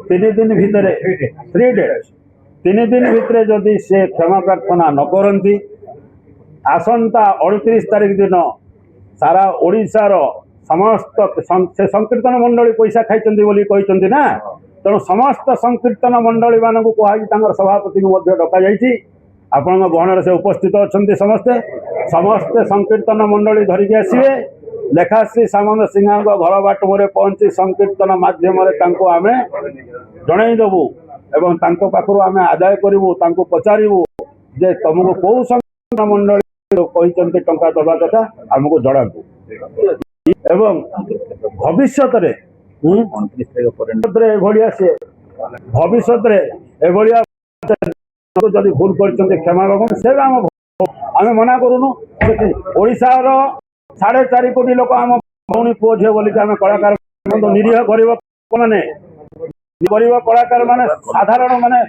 तीन दिन भितर 3 डेज 3 दिन भितर जदि से क्षमा प्रार्थना न करती आसंता 29 तारीख दिन सारा ओडिशार समस्त से संकीर्तन मंडली पैसा खाई ना तेणु समस्त संकीर्तन मंडली मान कहुई सभापति को डक जाइए आपण गहन से उपस्थित अच्छा समस्ते समस्ते संकीर्तन मंडली धरिकी आसवे लेखाश्री सामंत सिंह घर बाटम पहुंची संकीर्तन मध्यम आम जनईदेवु एवं पाखु आम आदाय करूँ पचारू जे तुमको कौ संकीर्तन मंडली कहते टंका दबा कथा आमको जनातु एवं भविष्य से भविष्य जदि भूल कर क्षमा से आम मना करूनु ओडिशार 4.5 कोटी लोक आम भौणी पुओ झील बोलिक आम कलाकार निरीह गरीब माने गरीब कलाकार माने साधारण माने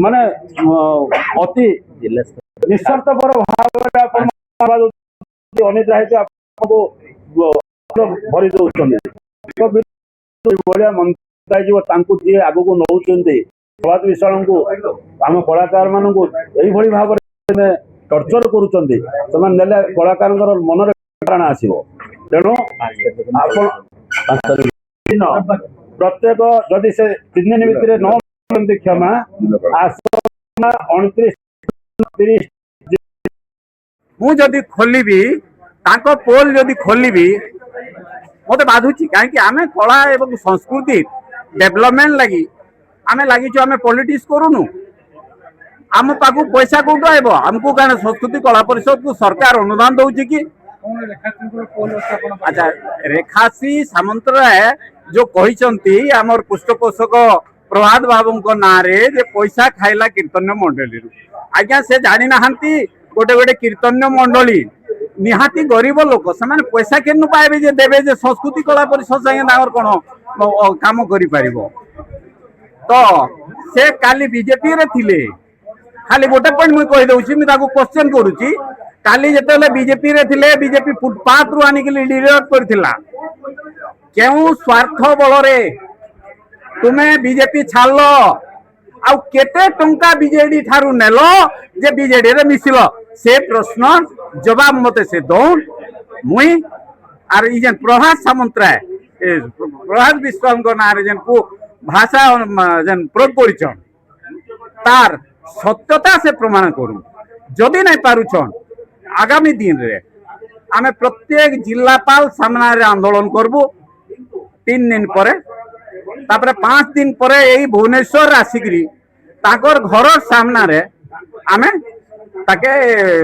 माने अति निस्वार्थपर भाव अनिद्रा आपको भरी दौरान जी आगू नौ प्रभात विशाल को आम कलाकार मान यही भाव में टर्चर करुँचे कलाकार मन आसो तेणु प्रत्येक जदि से 3 दिन भितर न क्षमा आसना 29 मुझे खोलि पोल जदि खोलि मत बाधुची कहीं आम कला एवं संस्कृति डेवलपमेंट लगी आम लगी आम पॉलिटिक्स करूनु आम पाक पैसा कौट आब आमको क्या संस्कृति कला परिषद को सरकार अनुदान दौर कि अच्छा रेखाश्री सामंत राय जो कहते आमर पृष्ठपोषक प्रभात बाबू ना पैसा खाइला कीर्तन्य मंडली आज्ञा से जानी ना गोटे गोटे कीर्तन्य मंडली निहाती गरीब लोक से पैसा के पाए जे देवे जे संस्कृति कला परिषद संगे कौन काम कर तो से काली बीजेपी रे थिले खाली गोटे पॉइंट मुझे कहीदे क्वेश्चन करुच्ची काली जिते बीजेपी रे थिले बीजेपी फुटपाथ रु आनिक डिलीट करथिला केउ स्वार्थ बल रे तुम्हें बीजेपी छाड़ल आउ केते टंका बीजेडी ठारू नेलो जे बीजेडी रे मिसिल से प्रश्न जवाब मते से दौन मुई आर ई जेन प्रभात सामंत राय प्रभात विश्वास को ना रे जेन को भाषा जेन प्रयोग करिछन तार सत्यता से प्रमाण करू जदि नहीं पारुछन आगामी दिन रे आमे प्रत्येक जिलापाल सामना रे आंदोलन करबू 3 दिन पर तापर 5 दिन पर यही भुवनेश्वर आसिकरी ताकर घर सामना रे आमे ताके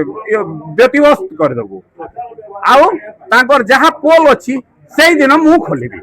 व्यतिव्यस्त कर देबू आउ ताकर जहाँ पोल अच्छी से दिन मु खोलिबी।